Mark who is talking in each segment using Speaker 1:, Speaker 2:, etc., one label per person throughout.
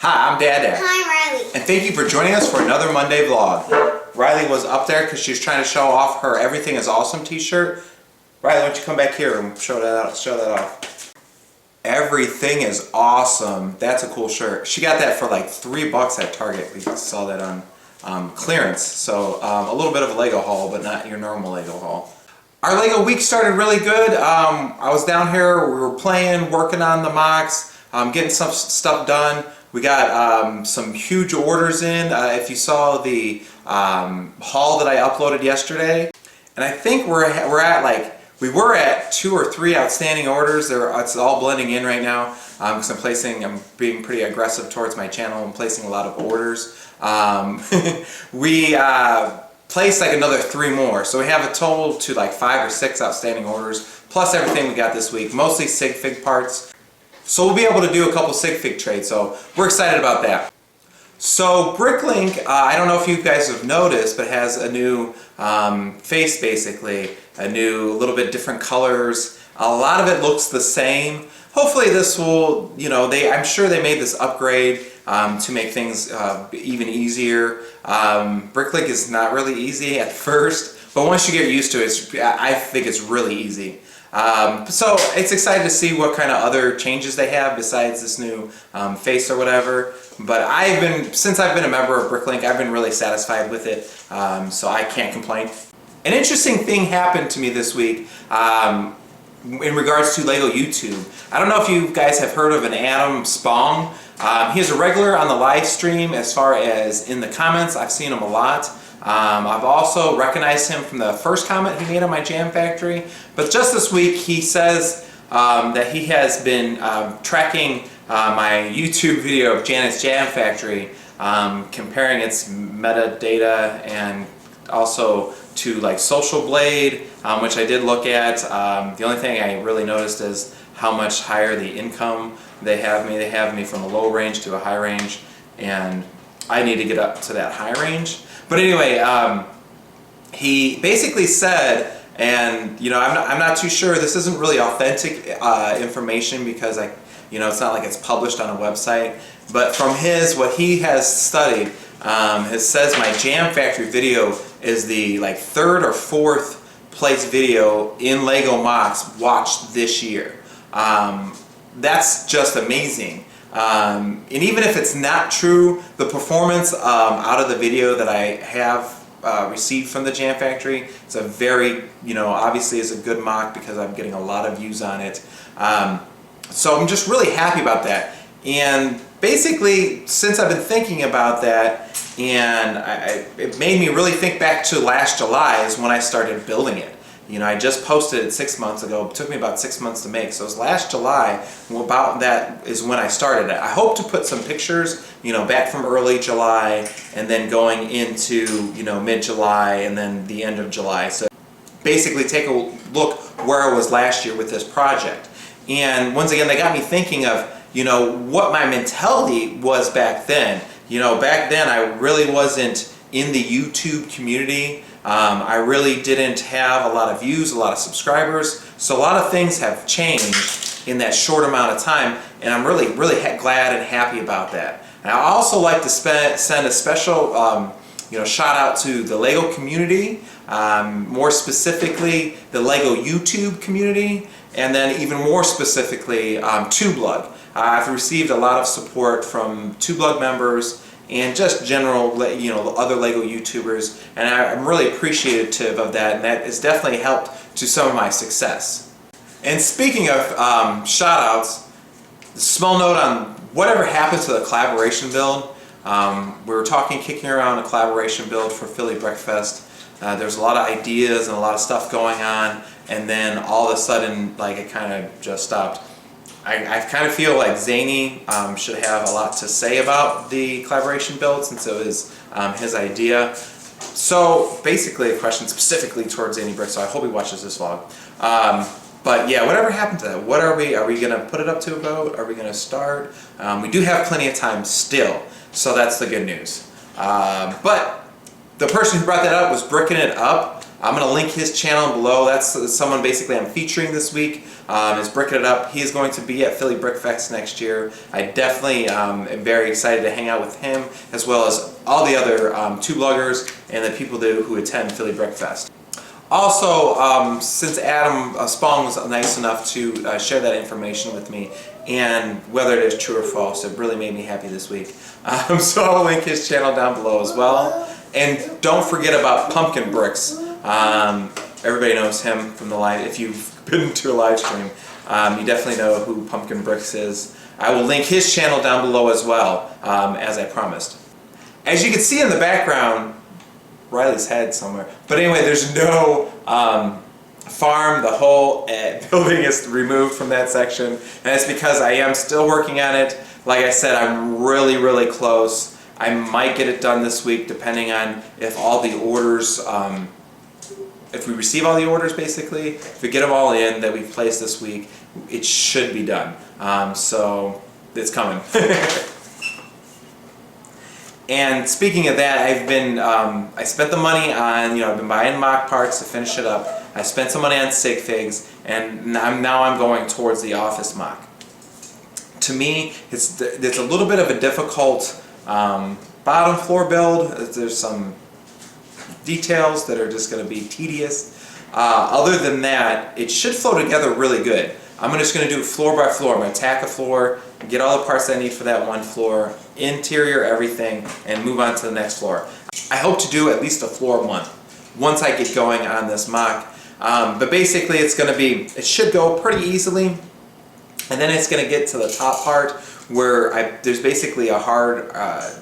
Speaker 1: Hi, I'm Dad.
Speaker 2: Hi, Riley.
Speaker 1: And thank you for joining us for another Monday vlog. Riley was up there because she was trying to show off her Everything is Awesome t-shirt. Riley, why don't you come back here and show that off. Everything is Awesome. That's a cool shirt. She got that for like $3 at Target. We saw that on clearance. So a little bit of a Lego haul, but not your normal Lego haul. Our Lego week started really good. I was down here, we were playing, working on the mocks, getting some stuff done. We got some huge orders in. If you saw the haul that I uploaded yesterday, and I think we were at 2 or 3 outstanding orders. It's all blending in right now because I'm being pretty aggressive towards my channel and placing a lot of orders. We placed like another 3 more, so we have a total to like 5 or 6 outstanding orders, plus everything we got this week, mostly sig fig parts. So we'll be able to do a couple sig fig trades, so we're excited about that. So BrickLink, I don't know if you guys have noticed, but has a new face basically, a little bit different colors. A lot of it looks the same. Hopefully this will, I'm sure they made this upgrade to make things even easier. BrickLink is not really easy at first, but once you get used to it, I think it's really easy. So it's exciting to see what kind of other changes they have besides this new face or whatever. But since I've been a member of BrickLink, I've been really satisfied with it, so I can't complain. An interesting thing happened to me this week in regards to Lego YouTube. I don't know if you guys have heard of an Adam Spong. He's a regular on the live stream as far as in the comments. I've seen him a lot. I've also recognized him from the first comment he made on my Jam Factory. But just this week he says that he has been tracking my YouTube video of Janet's Jam Factory, comparing its metadata and also to like Social Blade, which I did look at. The only thing I really noticed is how much higher the income they have me. They have me from a low range to a high range, and I need to get up to that high range. But anyway, he basically said, and I'm not too sure. This isn't really authentic information because it's not like it's published on a website. But from what he has studied, it says my Jam Factory video is the 3rd or 4th place video in Lego Mocks watched this year. That's just amazing. And even if it's not true, the performance out of the video that I have received from the Jam Factory, it's a very, obviously is a good mock because I'm getting a lot of views on it. So I'm just really happy about that. And basically, since I've been thinking about that, and it made me really think back to last July is when I started building it. I just posted it 6 months ago. It took me about 6 months to make. So it was last July, about that is when I started it. I hope to put some pictures, back from early July and then going into, mid-July and then the end of July. So basically take a look where I was last year with this project. And once again, they got me thinking of, what my mentality was back then. Back then I really wasn't in the YouTube community. I really didn't have a lot of views, a lot of subscribers, so a lot of things have changed in that short amount of time, and I'm really glad and happy about that. And I also like to send a special shout out to the Lego community, more specifically the Lego YouTube community, and then even more specifically TubeLug. I've received a lot of support from TubeLug members and just general, other Lego YouTubers, and I'm really appreciative of that, and that has definitely helped to some of my success. And speaking of shout-outs, a small note on whatever happened to the collaboration build. We were kicking around a collaboration build for Philly Breakfast. There's a lot of ideas and a lot of stuff going on, and then all of a sudden, it kind of just stopped. I kind of feel like Zany should have a lot to say about the collaboration build since it was his idea. So basically a question specifically towards Zany Brick, so I hope he watches this vlog. But yeah, whatever happened to that? What are we going to put it up to a vote? Are we going to start? We do have plenty of time still, so that's the good news. But the person who brought that up was Brickin It Up. I'm going to link his channel below. That's someone basically I'm featuring this week. Is Brickin It Up. He is going to be at Philly Brick Fest next year. I definitely am very excited to hang out with him, as well as all the other tube luggers and the people who attend Philly Brick Fest. Also, since Adam Spong was nice enough to share that information with me, and whether it is true or false, it really made me happy this week. So I'll link his channel down below as well. And don't forget about PumkinBricks. Everybody knows him from the live. If you've been to a live stream, you definitely know who PumkinBricks is. I will link his channel down below as well, as I promised. As you can see in the background, Riley's head somewhere. But anyway, there's no farm. The whole building is removed from that section, and it's because I am still working on it. Like I said, I'm really, really close. I might get it done this week, depending on if all the orders, if we receive all the orders, basically. If we get them all in that we've placed this week, it should be done. So it's coming. And speaking of that, I've been, I spent the money on, I've been buying mock parts to finish it up. I spent some money on sig figs, and now I'm going towards the office mock. To me, it's a little bit of a difficult bottom floor build. There's some details that are just going to be tedious. Other than that, it should flow together really good. I'm just going to do it floor by floor. I'm going to tack a floor, get all the parts that I need for that one floor, interior, everything, and move on to the next floor. I hope to do at least a floor a month once I get going on this mock. But basically it's going to be, it should go pretty easily, and then it's going to get to the top part where there's basically a hard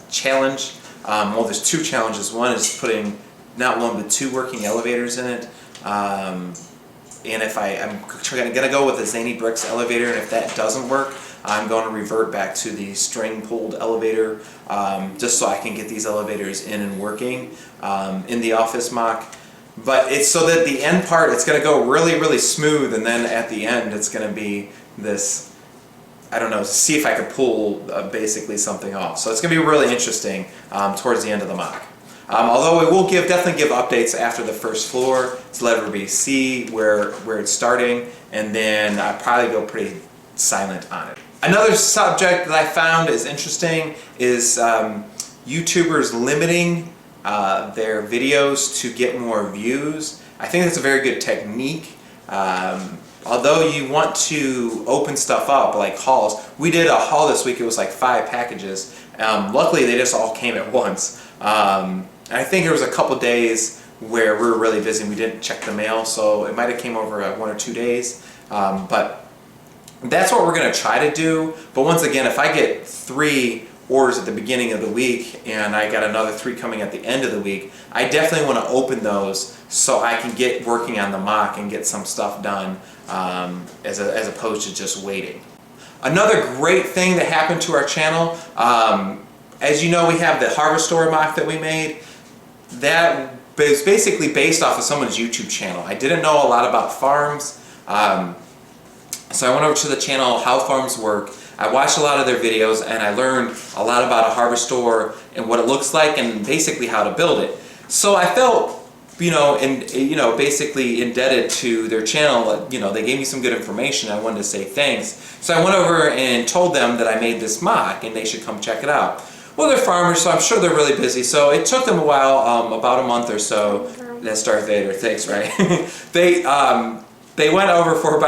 Speaker 1: challenge. Well, there's two challenges. One is putting not one but two working elevators in it. And if I'm going to go with the Zany Bricks elevator, and if that doesn't work, I'm going to revert back to the string pulled elevator, just so I can get these elevators in and working in the office mock. But it's so that the end part, it's going to go really, really smooth, and then at the end it's going to be this, I don't know, see if I could pull basically something off. So it's going to be really interesting towards the end of the mock. Although it will definitely give updates after the first floor to let everybody see where it's starting, and then I'll probably go pretty silent on it. Another subject that I found is interesting is YouTubers limiting their videos to get more views. I think that's a very good technique. Although you want to open stuff up like hauls. We did a haul this week, it was like 5 packages. Luckily they just all came at once. I think there was a couple days where we were really busy and we didn't check the mail, so it might have came over 1 or 2 days. But that's what we're going to try to do. But once again, if I get 3 orders at the beginning of the week and I got another 3 coming at the end of the week, I definitely want to open those so I can get working on the mock and get some stuff done as opposed to just waiting. Another great thing that happened to our channel, as you know, we have the Harvestor mock that we made. That is basically based off of someone's YouTube channel. I didn't know a lot about farms, so I went over to the channel How Farms Work. I watched a lot of their videos and I learned a lot about a Harvestor and what it looks like and basically how to build it. So I felt, basically indebted to their channel. They gave me some good information. I wanted to say thanks. So I went over and told them that I made this mock and they should come check it out. Well, they're farmers, so I'm sure they're really busy. So it took them a while, about a month or so. That's Darth Vader, thanks, right? They went over for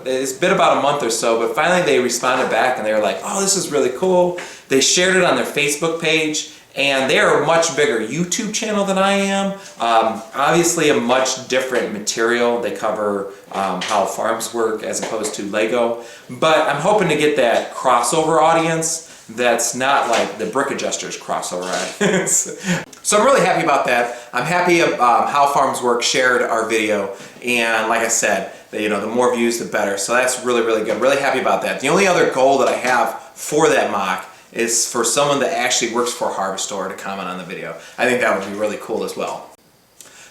Speaker 1: it's been about a month or so, but finally they responded back and they were like, oh, this is really cool. They shared it on their Facebook page, and they are a much bigger YouTube channel than I am. Obviously a much different material. They cover how farms work as opposed to Lego. But I'm hoping to get that crossover audience that's not like the Brick Adjusters crossover audience. So I'm really happy about that. I'm happy How Farms Work shared our video, and like I said, the more views the better. So that's really, really good. I'm really happy about that. The only other goal that I have for that mock is for someone that actually works for Harvestor to comment on the video. I think that would be really cool as well.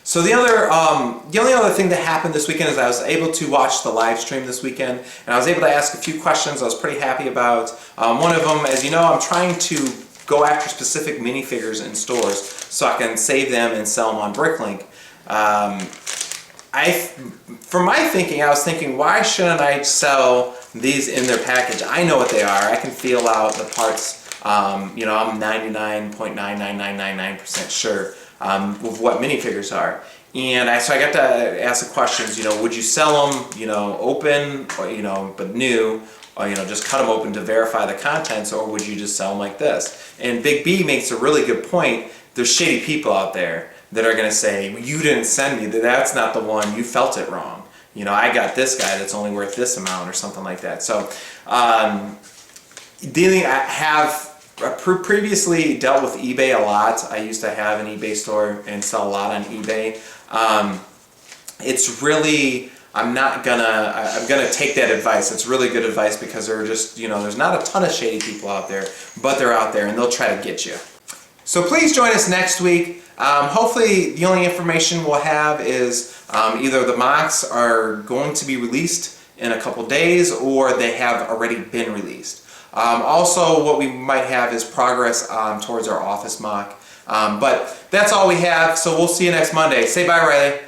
Speaker 1: So the only other thing that happened this weekend is I was able to watch the live stream this weekend, and I was able to ask a few questions I was pretty happy about. One of them, as you know, I'm trying to go after specific minifigures in stores so I can save them and sell them on BrickLink. For my thinking, I was thinking, why shouldn't I sell these in their package? I know what they are. I can feel out the parts. You know, I'm 99.99999% sure of what minifigures are. And so I got to ask the questions, you know, would you sell them, you know, open, or, you know, but new, or, you know, just cut them open to verify the contents, or would you just sell them like this? And Big B makes a really good point. There's shady people out there that are going to say, well, you didn't send me, that's not the one, you felt it wrong. You know, I got this guy that's only worth this amount or something like that. So, I have previously dealt with eBay a lot. I used to have an eBay store and sell a lot on eBay. It's really, I'm gonna take that advice. It's really good advice because there are just, you know, there's not a ton of shady people out there, but they're out there and they'll try to get you. So please join us next week. Hopefully the only information we'll have is either the mocks are going to be released in a couple days or they have already been released. Also, what we might have is progress towards our office mock. But that's all we have, so we'll see you next Monday. Say bye, Riley.